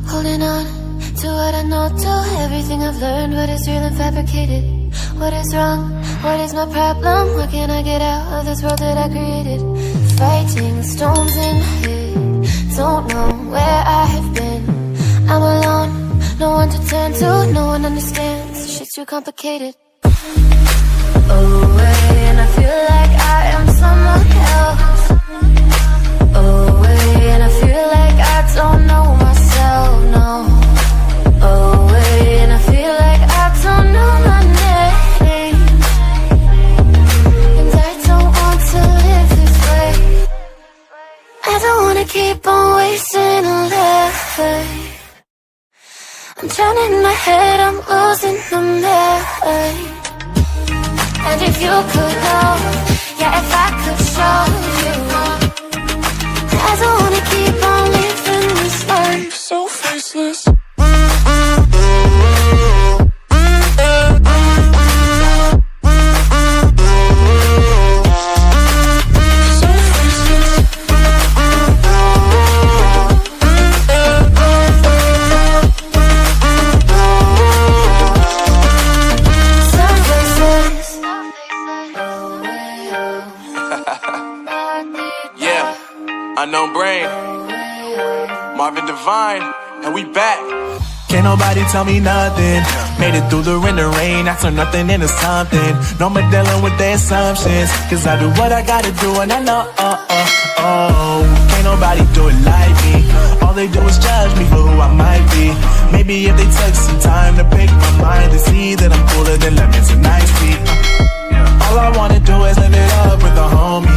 Holding on to what I know, to everything I've learned. What is real and fabricated? What is wrong? What is my problem? What can I get out of this world that I created? Fighting storms in my head, don't know where I have been. I'm alone, no one to turn to, no one understands. Shit's too complicated. Away, and I feel like I am someone else. Away, and I feel like I don't know myself, no. Away, and I feel like I don't know my name. And I don't want to live this way. I don't wanna keep on wasting a life. I'm drowning in my head, I'm losing the mind. And if you could know, yeah, if I could show you, I don't wanna keep on living this life so faceless. Unknown Brain, Marvin Divine, and we back. Can't nobody tell me nothing. Made it through the wind and rain, I turn nothing into something. No more dealing with their assumptions, cause I do what I gotta do and I know, can't nobody do it like me. All they do is judge me for who I might be. Maybe if they took some time to pick my mind, to see that I'm cooler than lemons and iced tea. All I wanna do is live it up with the homies.